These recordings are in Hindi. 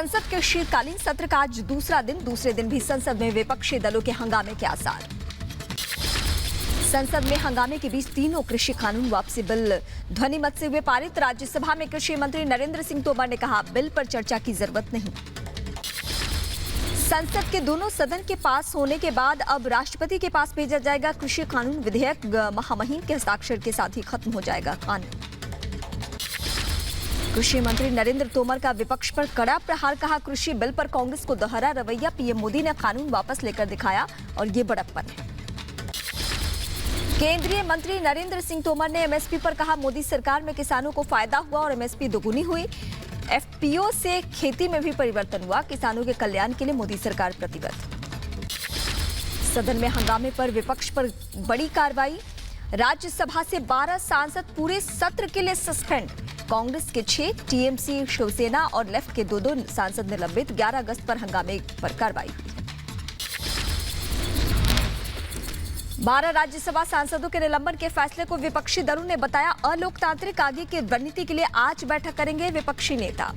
संसद के शीतकालीन सत्र का आज दूसरे दिन भी संसद में विपक्षी दलों के हंगामे के आसार। संसद में हंगामे के बीच तीनों कृषि कानून वापसी बिल ध्वनिमत से हुए पारित। राज्यसभा में कृषि मंत्री नरेंद्र सिंह तोमर ने कहा, बिल पर चर्चा की जरूरत नहीं। संसद के दोनों सदन के पास होने के बाद अब राष्ट्रपति के पास भेजा जाएगा कृषि कानून विधेयक। महामहिम के हस्ताक्षर के साथ ही खत्म हो जाएगा कानून। कृषि मंत्री नरेंद्र तोमर का विपक्ष पर कड़ा प्रहार। कहा, कृषि बिल पर कांग्रेस को दोहरा रवैया। पीएम मोदी ने कानून वापस लेकर दिखाया और ये बड़प्पन है। केंद्रीय मंत्री नरेंद्र सिंह तोमर ने एमएसपी पर कहा, मोदी सरकार में किसानों को फायदा हुआ और एमएसपी दोगुनी हुई। एफपीओ से खेती में भी परिवर्तन हुआ। किसानों के कल्याण के लिए मोदी सरकार प्रतिबद्ध। सदन में हंगामे पर विपक्ष पर बड़ी कार्रवाई। राज्यसभा से 12 सांसद पूरे सत्र के लिए सस्पेंड। कांग्रेस के 6, टीएमसी, शिवसेना और लेफ्ट के 2 सांसद निलंबित। 11 अगस्त पर हंगामे पर कार्रवाई हुई। 12 राज्यसभा सांसदों के निलंबन के फैसले को विपक्षी दलों ने बताया अलोकतांत्रिक। आगे की रणनीति के लिए आज बैठक करेंगे विपक्षी नेता।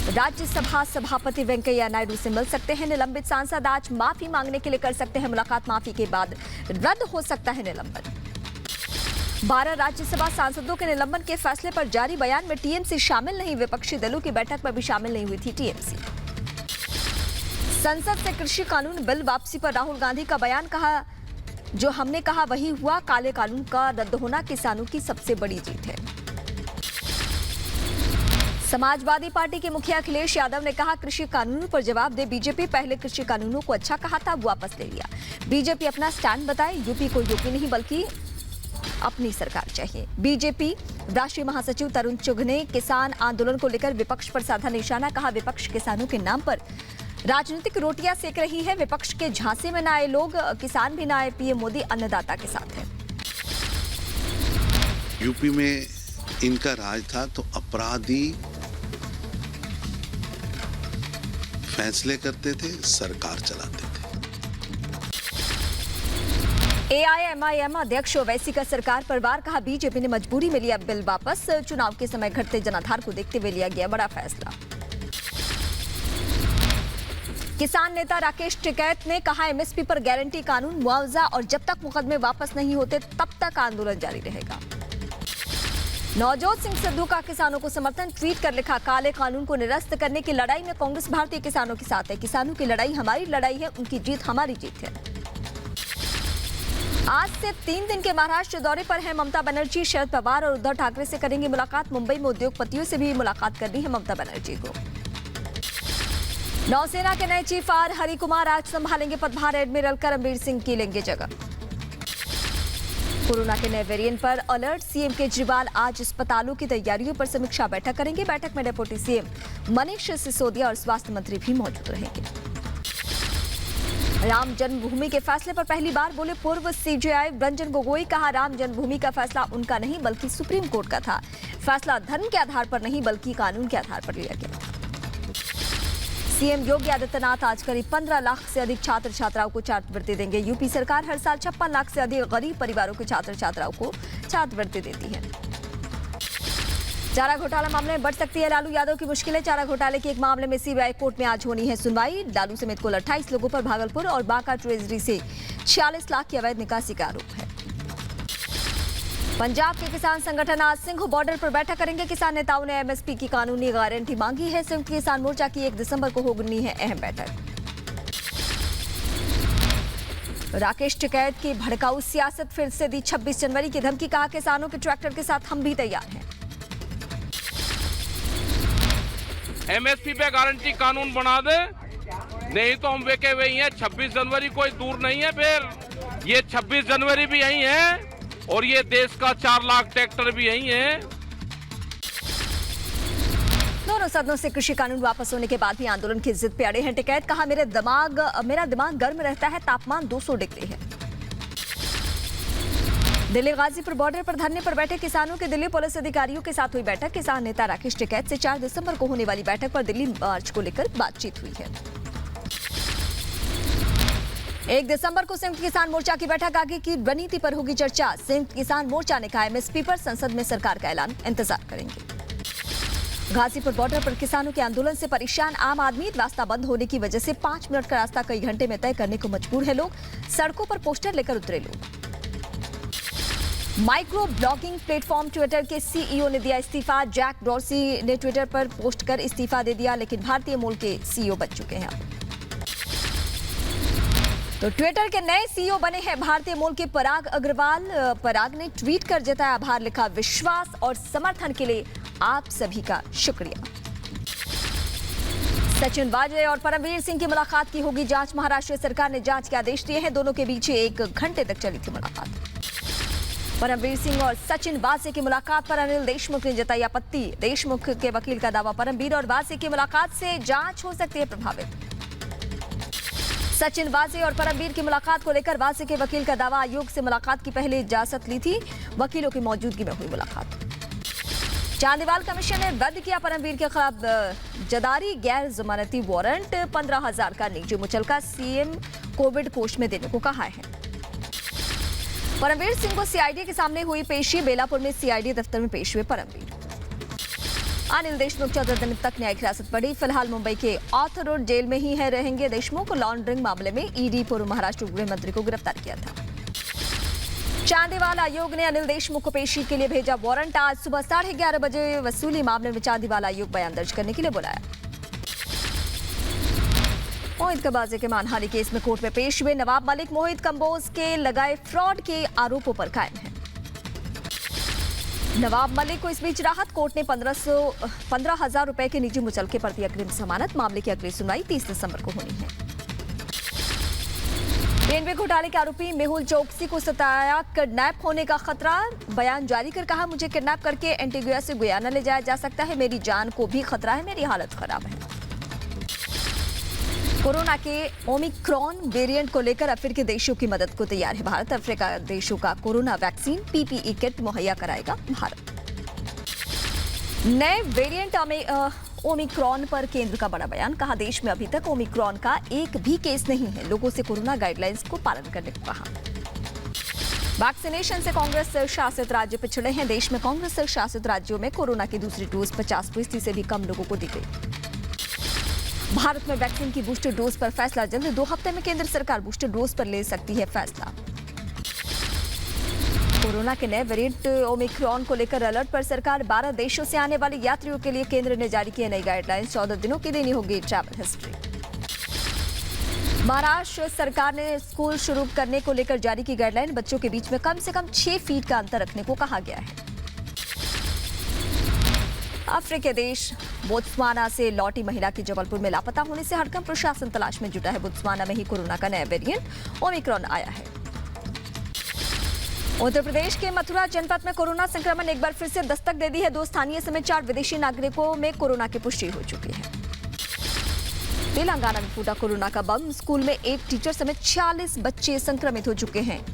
राज्यसभा सभापति वेंकैया नायडू से मिल सकते हैं निलंबित सांसद। आज माफी मांगने के लिए कर सकते हैं मुलाकात। माफी के बाद रद्द हो सकता है निलंबन। 12 राज्यसभा सांसदों के निलंबन के फैसले पर जारी बयान में टीएमसी शामिल नहीं। विपक्षी दलों की बैठक में भी शामिल नहीं हुई थी टीएमसी। संसद से कृषि कानून बिल वापसी पर राहुल गांधी का बयान। कहा, जो हमने कहा वही हुआ। काले कानून का रद्द होना किसानों की सबसे बड़ी जीत है। समाजवादी पार्टी के मुखिया अखिलेश यादव ने कहा, कृषि कानूनों पर जवाब दे बीजेपी। पहले कृषि कानूनों को अच्छा कहा था, वापस ले लिया। बीजेपी अपना स्टैंड बताए। यूपी को यूपी नहीं बल्कि अपनी सरकार चाहिए। बीजेपी राष्ट्रीय महासचिव तरुण चुघ ने किसान आंदोलन को लेकर विपक्ष पर साधा निशाना। कहा, विपक्ष किसानों के नाम पर राजनीतिक रोटियां सेक रही है। विपक्ष के झांसे में न आए लोग, किसान भी न आए। पीएम मोदी अन्नदाता के साथ है। यूपी में इनका राज था तो अपराधी फैसले करते थे, सरकार चलाते थे। एआईएमआईएम अध्यक्ष ओवैसी का सरकार पर वार। कहा, बीजेपी ने मजबूरी में लिया बिल वापस। चुनाव के समय घटते जनाधार को देखते हुए लिया गया बड़ा फैसला। किसान नेता राकेश टिकैत ने कहा, एमएसपी पर गारंटी कानून, मुआवजा और जब तक मुकदमे वापस नहीं होते तब तक आंदोलन जारी रहेगा। नवजोत सिंह सिद्धू का किसानों को समर्थन। ट्वीट कर लिखा, काले कानून को निरस्त करने की लड़ाई में कांग्रेस भारतीय किसानों के साथ है। किसानों की लड़ाई हमारी लड़ाई है, उनकी जीत हमारी जीत है। आज से 3 दिन के महाराष्ट्र दौरे पर है ममता बनर्जी। शरद पवार और उद्धव ठाकरे से करेंगे मुलाकात। मुंबई में उद्योगपतियों से भी मुलाकात करनी है ममता बनर्जी को। नौसेना के नए चीफ आर हरिकुमार आज संभालेंगे पदभार। एडमिरल करमबीर सिंह की लेंगे जगह। कोरोना के नए वेरिएंट पर अलर्ट। सीएम केजरीवाल आज अस्पतालों की तैयारियों पर समीक्षा बैठक करेंगे। बैठक में डिप्टी सीएम मनीष सिसोदिया और स्वास्थ्य मंत्री भी मौजूद रहेंगे। राम जन्मभूमि के फैसले पर पहली बार बोले पूर्व सीजेआई रंजन गोगोई। कहा, राम जन्मभूमि का फैसला उनका नहीं बल्कि सुप्रीम कोर्ट का था। फैसला धर्म के आधार पर नहीं बल्कि कानून के आधार पर लिया गया। सीएम योगी आदित्यनाथ आज करीब 15 लाख से अधिक छात्र छात्राओं को छात्रवृत्ति देंगे। यूपी सरकार हर साल 56 लाख से अधिक गरीब परिवारों के छात्र छात्राओं को छात्रवृत्ति देती है। चारा घोटाला मामले में बढ़ सकती है लालू यादव की मुश्किलें। चारा घोटाले के एक मामले में सीबीआई कोर्ट में आज होनी है सुनवाई। लालू समेत कुल 28 लोगों पर भागलपुर और बांका ट्रेजरी से 46 लाख की अवैध निकासी का आरोप है। पंजाब के किसान संगठन आज सिंघ बॉर्डर पर बैठक करेंगे। किसान नेताओं ने एमएसपी की कानूनी गारंटी मांगी है। संयुक्त किसान मोर्चा की 1 दिसंबर को होनी है अहम बैठक। राकेश टिकैत की भड़काऊ सियासत फिर से दी 26 जनवरी की धमकी। कहा, किसानों के ट्रैक्टर के साथ हम भी तैयार हैं। एमएसपी पे गारंटी कानून बना दे, नहीं तो हम वेके हुए ही हैं। 26 जनवरी कोई दूर नहीं है। फिर ये 26 जनवरी भी यही है और ये देश का 4 लाख ट्रैक्टर भी यही है। दोनों सदनों से कृषि कानून वापस होने के बाद भी आंदोलन की जिद पे अड़े हैं टिकैत। कहा, मेरा दिमाग गर्म रहता है, तापमान 200 डिग्री है। दिल्ली गाजीपुर बॉर्डर पर धरने पर बैठे किसानों के दिल्ली पुलिस अधिकारियों के साथ हुई बैठक। किसान नेता राकेश टिकैत से 4 दिसंबर को होने वाली बैठक पर दिल्ली मार्च को लेकर बातचीत हुई है। 1 दिसंबर को संयुक्त किसान मोर्चा की बैठक। आगे की रणनीति पर होगी चर्चा। संयुक्त किसान मोर्चा ने कहा, एमएसपी पर संसद में सरकार का ऐलान, इंतजार करेंगे। गाजीपुर बॉर्डर पर किसानों के आंदोलन से परेशान आम आदमी, रास्ता बंद होने की वजह से 5 मिनट का रास्ता कई घंटे में तय करने को मजबूर है लोग। सड़कों पर पोस्टर लेकर उतरे लोग। माइक्रो ब्लॉगिंग प्लेटफॉर्म ट्विटर के सीईओ ने दिया इस्तीफा। जैक डॉर्सी ने ट्विटर पर पोस्ट कर इस्तीफा दे दिया, लेकिन भारतीय मूल के सीईओ बन चुके हैं। तो ट्विटर के नए सीईओ बने हैं भारतीय मूल के पराग अग्रवाल। पराग ने ट्वीट कर जताया आभार, लिखा विश्वास और समर्थन के लिए आप सभी का शुक्रिया। सचिन वाजपेयी और परमवीर सिंह की मुलाकात की होगी जांच। महाराष्ट्र सरकार ने जांच के आदेश दिए हैं। दोनों के बीच 1 घंटे तक चली थी मुलाकात। परमवीर सिंह और सचिन वाजे की मुलाकात पर अनिल देशमुख ने जताई आपत्ति। देशमुख के वकील का दावा, परमवीर और वाजे की मुलाकात से जांच हो सकती है प्रभावित। सचिन वाजे और परमवीर की मुलाकात को लेकर वाजे के वकील का दावा, आयोग से मुलाकात की पहले इजाजत ली थी, वकीलों की मौजूदगी में हुई मुलाकात। चांदीवाल कमीशन ने रद्द किया परमवीर के खिलाफ जदारी गैर जमानती वारंट। 15,000 का निजी मुचलका सीएम कोविड कोष में देने को कहा है। परमवीर सिंह को सीआईडी के सामने हुई पेशी। बेलापुर में सीआईडी दफ्तर में पेश हुए परमवीर। अनिल देशमुख 14 दिन तक न्यायिक हिरासत पड़ी। फिलहाल मुंबई के ऑर्थर रोड जेल में ही है रहेंगे देशमुख। लॉन्ड्रिंग मामले में ईडी पूर्व महाराष्ट्र गृह मंत्री को गिरफ्तार किया था। चांदीवाल आयोग ने अनिल देशमुख को पेशी के लिए भेजा वारंट। आज सुबह 11:30 बजे वसूली मामले में चांदीवाल आयोग बयान दर्ज करने के लिए बुलाया। मोहित कंबोज के मानहानि केस में कोर्ट में पेश हुए नवाब मलिक। मोहित कंबोज के लगाए फ्रॉड के आरोपों पर कायम है। नवाब मलिक को इस बीच राहत। कोर्ट ने 15,000 रुपए के निजी मुचलके पर दी अग्रिम जमानत। मामले की अगली सुनवाई 30 दिसंबर को होनी है। रेलवे घोटाले के आरोपी मेहुल चोकसी को सताया किडनैप होने का खतरा। बयान जारी कर कहा, मुझे किडनैप करके एंटीगुआ से गुयाना ले जाया जा सकता है। मेरी जान को भी खतरा है, मेरी हालत खराब है। कोरोना के ओमिक्रॉन वेरिएंट को लेकर अफ्रीकी देशों की मदद को तैयार है भारत। अफ्रीका देशों का कोरोना वैक्सीन पीपीई किट मुहैया कराएगा भारत। नए वेरिएंट ओमिक्रॉन पर केंद्र का बड़ा बयान। कहा, देश में अभी तक ओमिक्रॉन का एक भी केस नहीं है। लोगों से कोरोना गाइडलाइंस को पालन करने को कहा। वैक्सीनेशन से कांग्रेस शासित राज्य पिछड़े हैं। देश में कांग्रेस शासित राज्यों में कोरोना की दूसरी डोज 50% से भी कम लोगों को दी गई। भारत में वैक्सीन की बूस्टर डोज पर फैसला जल्द। 2 हफ्ते में केंद्र सरकार बूस्टर डोज पर ले सकती है फैसला। कोरोना के नए वेरिएंट ओमिक्रॉन को लेकर अलर्ट पर सरकार। 12 देशों से आने वाले यात्रियों के लिए केंद्र ने जारी की नई गाइडलाइंस। 14 दिनों की देनी होगी ट्रैवल हिस्ट्री। महाराष्ट्र सरकार ने स्कूल शुरू करने को लेकर जारी की गाइडलाइन। बच्चों के बीच में कम से कम 6 फीट का अंतर रखने को कहा गया है। अफ्रीकी देश बोत्सवाना से लौटी महिला की जबलपुर में लापता होने से हड़कंप। प्रशासन तलाश में जुटा है। बोत्सवाना में ही कोरोना का नया वेरिएंट ओमिक्रॉन आया है। उत्तर प्रदेश के मथुरा जनपद में कोरोना संक्रमण एक बार फिर से दस्तक दे दी है। 2 स्थानीय समेत 4 विदेशी नागरिकों में कोरोना की पुष्टि हो चुकी है। तेलंगाना में फूटा कोरोना का बम। स्कूल में एक टीचर समेत 46 बच्चे संक्रमित हो चुके हैं।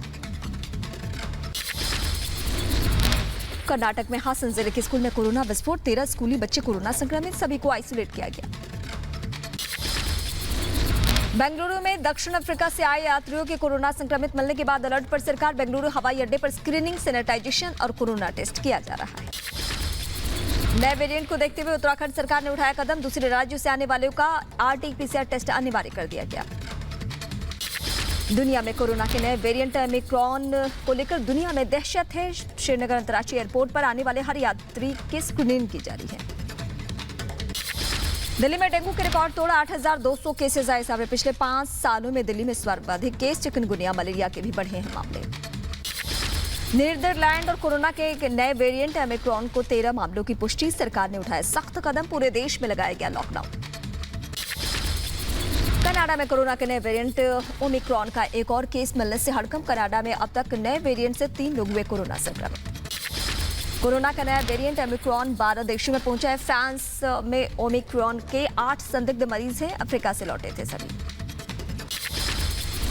कर्नाटक में हासन जिले के स्कूल में कोरोना विस्फोट। 13 स्कूली बच्चे कोरोना संक्रमित, सभी को आइसोलेट किया गया। बेंगलुरु में दक्षिण अफ्रीका से आए यात्रियों के कोरोना संक्रमित मिलने के बाद अलर्ट पर सरकार। बेंगलुरु हवाई अड्डे पर स्क्रीनिंग, सैनिटाइजेशन और कोरोना टेस्ट किया जा रहा है। नए वेरिएंट को देखते हुए उत्तराखंड सरकार ने उठाया कदम। दूसरे राज्यों से आने वालों का आरटी-पीसीआर टेस्ट अनिवार्य कर दिया गया। दुनिया में कोरोना के नए वेरिएंट ओमिक्रॉन को लेकर दुनिया में दहशत है। श्रीनगर अंतर्राष्ट्रीय एयरपोर्ट पर आने वाले हर यात्री की स्क्रीनिंग की जा रही है। दिल्ली में डेंगू के रिकॉर्ड तोड़ा। 8,200 केसेस आए सामने। पिछले 5 सालों में दिल्ली में सर्वाधिक केस। चिकनगुनिया, मलेरिया के भी बढ़े हैं मामले। नीदरलैंड और कोरोना के एक नए वेरिएंट ओमिक्रॉन को 13 मामलों की पुष्टि। सरकार ने उठाया सख्त कदम। पूरे देश में लगाया गया लॉकडाउन। कनाडा में कोरोना के नए वेरिएंट ओमिक्रॉन का एक और केस मिलने से हड़कंप। कनाडा में अब तक नए वेरिएंट से 3 लोग हुए कोरोना संक्रमित। कोरोना का नया वेरिएंट ओमिक्रॉन 12 देशों में पहुंचा है। फ्रांस में ओमिक्रॉन के 8 संदिग्ध मरीज हैं। अफ्रीका से लौटे थे सभी।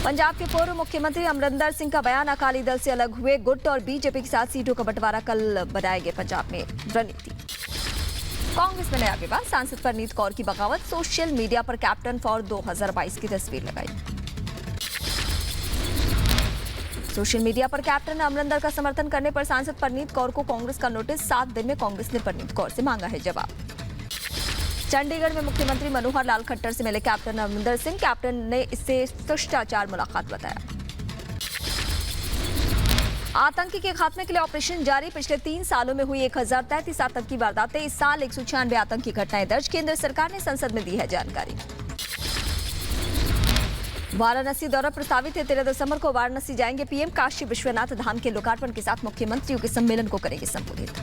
पंजाब के पूर्व मुख्यमंत्री अमरिंदर सिंह का बयान। अकाली दल से अलग हुए। गुट और बीजेपी के साथ सीटों का बंटवारा कल बनाएंगे पंजाब में रणनीति। कांग्रेस में नया विवाद। सांसद परनीत कौर की बगावत। सोशल मीडिया पर कैप्टन फॉर 2022 की तस्वीर लगाई। सोशल मीडिया पर कैप्टन अमरिंदर का समर्थन करने पर सांसद परनीत कौर को कांग्रेस का नोटिस। 7 दिन में कांग्रेस ने परनीत कौर से मांगा है जवाब। चंडीगढ़ में मुख्यमंत्री मनोहर लाल खट्टर से मिले कैप्टन अमरिंदर सिंह। कैप्टन ने इसे शिष्टाचार मुलाकात बताया। आतंकी के खात्मे के लिए ऑपरेशन जारी। पिछले 3 सालों में हुई 1033 आतंकी वारदातें। इस साल 196 आतंकी घटनाएं दर्ज। केंद्र सरकार ने संसद में दी है जानकारी। वाराणसी दौरा प्रस्तावित है। 13 दिसंबर को वाराणसी जाएंगे पीएम। काशी विश्वनाथ धाम के लोकार्पण के साथ मुख्यमंत्रियों के सम्मेलन को करेंगे संबोधित।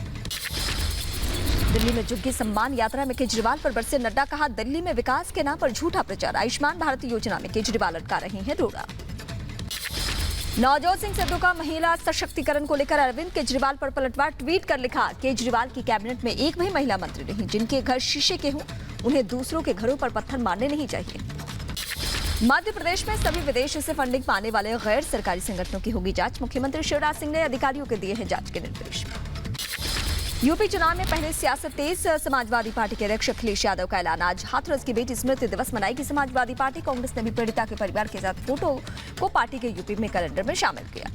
दिल्ली में जुग्गी सम्मान यात्रा में केजरीवाल पर बरसे नड्डा। कहा, दिल्ली में विकास के नाम पर झूठा प्रचार। आयुष्मान भारत योजना में केजरीवाल अटका रहे हैं रोड़ा। नवजोत सिंह सिद्धू का महिला सशक्तिकरण को लेकर अरविंद केजरीवाल पर पलटवार। ट्वीट कर लिखा, केजरीवाल की कैबिनेट में एक भी महिला मंत्री नहीं। जिनके घर शीशे के हों उन्हें दूसरों के घरों पर पत्थर मारने नहीं चाहिए। मध्य प्रदेश में सभी विदेश से फंडिंग पाने वाले गैर सरकारी संगठनों की होगी जांच। मुख्यमंत्री शिवराज सिंह ने अधिकारियों को दिए हैं जांच के निर्देश। यूपी चुनाव में पहले सियासत तेज। समाजवादी पार्टी के अध्यक्ष अखिलेश यादव का ऐलान। आज हाथरस की बेटी स्मृति दिवस मनाएगी समाजवादी पार्टी। कांग्रेस ने भी पीड़िता के परिवार के साथ फोटो को पार्टी के यूपी में कैलेंडर में शामिल किया।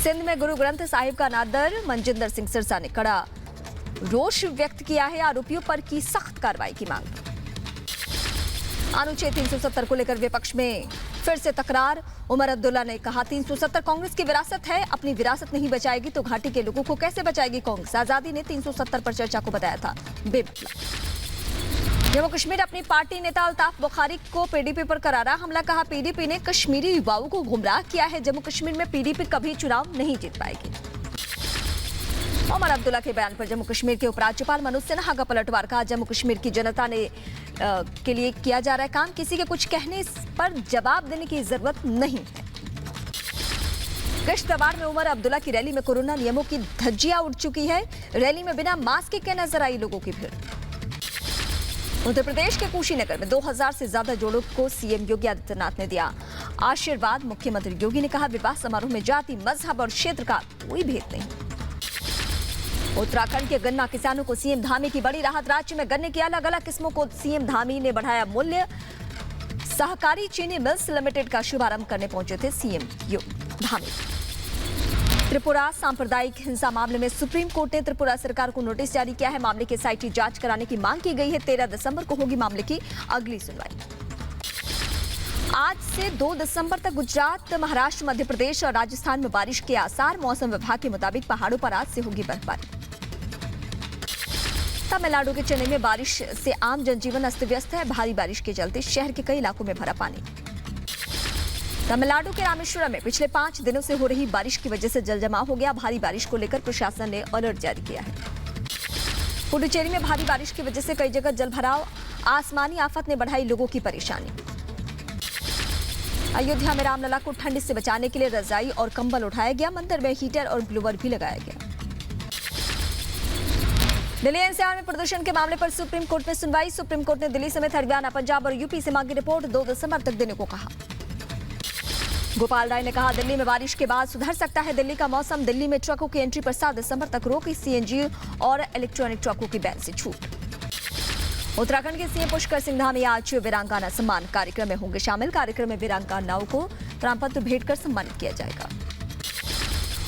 सिंध में गुरु ग्रंथ साहिब का अनादर। मनजिंदर सिंह सिरसा ने कड़ा रोष व्यक्त किया है। आरोपियों पर की सख्त कार्रवाई की मांग। अनुच्छेद 370 को लेकर विपक्ष में फिर से तकरार। उमर अब्दुल्ला ने कहा, 370 कांग्रेस की विरासत है। अपनी विरासत नहीं बचाएगी तो घाटी के लोगों को कैसे बचाएगी कांग्रेस। आजादी ने 370 पर चर्चा को बताया था बेमतलब। जम्मू कश्मीर अपनी पार्टी नेता अल्ताफ बुखारी को पीडीपी पर करारा हमला। कहा, पीडीपी ने कश्मीरी युवाओं को गुमराह किया है। जम्मू कश्मीर में पीडीपी कभी चुनाव नहीं जीत पाएगी। उमर अब्दुल्ला के बयान पर जम्मू कश्मीर के उपराज्यपाल मनोज सिन्हा का पलटवार। कहा, जम्मू कश्मीर की जनता ने के लिए किया जा रहा है काम। किसी के कुछ कहने पर जवाब देने की जरूरत नहीं है। किश्तवाड़ में उमर अब्दुल्ला की रैली में कोरोना नियमों की धज्जियां उड़ चुकी है। रैली में बिना मास्क के नजर आई लोगों की भीड़। उत्तर प्रदेश के कुशीनगर में 2000 से ज्यादा जोड़ों को सीएम योगी आदित्यनाथ ने दिया आशीर्वाद। मुख्यमंत्री योगी ने कहा, विवाह समारोह में जाति, मजहब और क्षेत्र का कोई भेद नहीं। उत्तराखंड के गन्ना किसानों को सीएम धामी की बड़ी राहत। राज्य में गन्ने की अलग अलग किस्मों को सीएम धामी ने बढ़ाया मूल्य। सहकारी चीनी मिल्स लिमिटेड का शुभारंभ करने पहुंचे थे सीएम धामी। त्रिपुरा सांप्रदायिक हिंसा मामले में सुप्रीम कोर्ट ने त्रिपुरा सरकार को नोटिस जारी किया है। मामले की एसआईटी जांच कराने की मांग की गई है। 13 दिसंबर को होगी मामले की अगली सुनवाई। आज से 2 दिसंबर तक गुजरात, महाराष्ट्र, मध्य प्रदेश और राजस्थान में बारिश के आसार। मौसम विभाग के मुताबिक पहाड़ों पर आज से होगी बर्फबारी। तमिलनाडु के चेन्नई में बारिश से आम जनजीवन अस्त व्यस्त है। भारी बारिश के चलते शहर के कई इलाकों में भरा पानी। तमिलनाडु के रामेश्वरम में पिछले 5 दिनों से हो रही बारिश की वजह से जलजमाव हो गया। भारी बारिश को लेकर प्रशासन ने अलर्ट जारी किया है। पुडुचेरी में भारी बारिश की वजह से कई जगह जलभराव। आसमानी आफत ने बढ़ाई लोगों की परेशानी। अयोध्या में रामलला को ठंड से बचाने के लिए रजाई और कंबल उठाया गया। मंदिर में हीटर और ब्लोअर भी लगाया गया। दिल्ली एनसीआर में प्रदूषण के मामले पर सुप्रीम कोर्ट में सुनवाई। सुप्रीम कोर्ट ने दिल्ली समेत हरियाणा, पंजाब और यूपी से मांगी रिपोर्ट। 2 दिसंबर तक देने को कहा। गोपाल राय ने कहा, दिल्ली में बारिश के बाद सुधर सकता है दिल्ली का मौसम। दिल्ली में ट्रकों की एंट्री पर 7 दिसंबर तक रोक। सीएनजी और इलेक्ट्रॉनिक ट्रकों की बैन से छूट। उत्तराखंड के सीएम पुष्कर सिंह धामी आज वीरांगना सम्मान कार्यक्रम में होंगे शामिल। कार्यक्रम में वीरांगनाओं को प्रमाणपत्र भेंट कर सम्मानित किया जाएगा।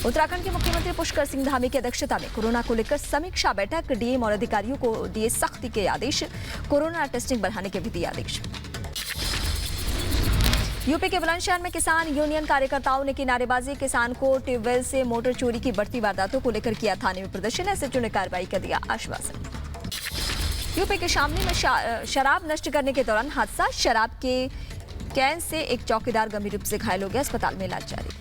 उत्तराखंड के मुख्यमंत्री पुष्कर सिंह धामी की अध्यक्षता में कोरोना को लेकर समीक्षा बैठक। डीएम और अधिकारियों को दिए सख्ती के आदेश। कोरोना टेस्टिंग बढ़ाने के भी दिए आदेश। यूपी के बुलंदशहर में किसान यूनियन कार्यकर्ताओं ने की नारेबाजी। किसान को ट्यूबवेल से मोटर चोरी की बढ़ती वारदातों को लेकर किया थाने में प्रदर्शन। एसएचओ ने कार्रवाई का दिया आश्वासन। यूपी के शामली में शराब नष्ट करने के दौरान हादसा। शराब के कैन से एक चौकीदार गंभीर रूप से घायल हो गया। अस्पताल में इलाज जारी।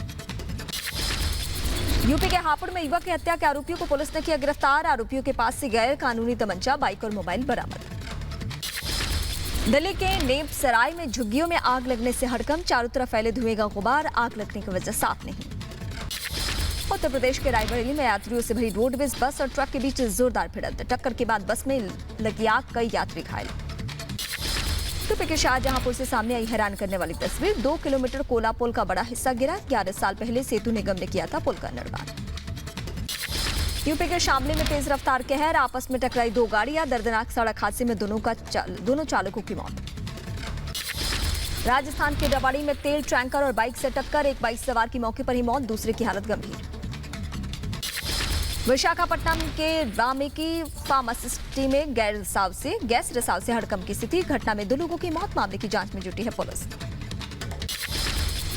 यूपी के हापुड़ में युवक की हत्या के आरोपियों को पुलिस ने किया गिरफ्तार। आरोपियों के पास से गैर कानूनी तमंचा, बाइक और मोबाइल बरामद। दिल्ली के नेप सराय में झुग्गियों में आग लगने से हड़कंप। चारों तरफ फैले धुएं का गुबार। आग लगने की वजह साफ नहीं। उत्तर प्रदेश के रायबरेली में यात्रियों से भरी रोडवेज बस और ट्रक के बीच जोरदार भिड़ंत। टक्कर के बाद बस में लगी आग, कई यात्री घायल। यूपी के शाहजहांपुर से सामने आई हैरान करने वाली तस्वीर। 2 किलोमीटर कोला पुल का बड़ा हिस्सा गिरा। 11 साल पहले सेतु निगम ने किया था पुल का निर्माण। यूपी के शामली में तेज रफ्तार कहर। आपस में टकराई 2 गाड़ियां। दर्दनाक सड़क हादसे में दोनों चालकों की मौत। राजस्थान के रबाड़ी में तेल टैंकर और बाइक से टक्कर। एक बाइक सवार की मौके पर ही मौत, दूसरे की हालत गंभीर। विशाखापट्टनम के वाल्मीकि फार्मासिटी में गैस रिसाव से हड़कंप की स्थिति। घटना में 2 लोगों की मौत। मामले की जांच में जुटी है पुलिस।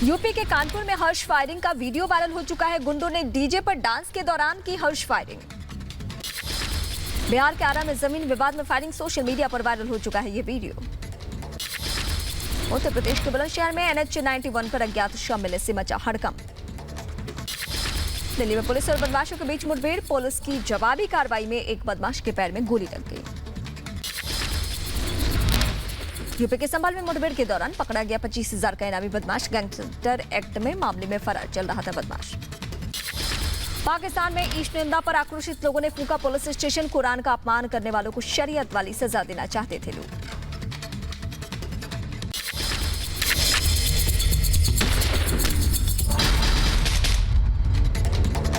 यूपी के कानपुर में हर्ष फायरिंग का वीडियो वायरल हो चुका है। गुंडों ने डीजे पर डांस के दौरान की हर्ष फायरिंग। बिहार के आरा में जमीन विवाद में फायरिंग। सोशल मीडिया पर वायरल हो चुका है ये वीडियो। उत्तर प्रदेश के बुलंदशहर में NH 91 पर अज्ञात शव मिलने से मचा हड़कंप। दिल्ली में पुलिस और बदमाशों के बीच मुठभेड़। पुलिस की जवाबी कार्रवाई में एक बदमाश के पैर में गोली लग गई। यूपी के संभल में मुठभेड़ के दौरान पकड़ा गया 25,000 का इनामी बदमाश। गैंगस्टर एक्ट में मामले में फरार चल रहा था बदमाश। पाकिस्तान में ईश निंदा पर आक्रोशित लोगों ने फूंका पुलिस स्टेशन। कुरान का अपमान करने वालों को शरीयत वाली सजा देना चाहते थे लोग।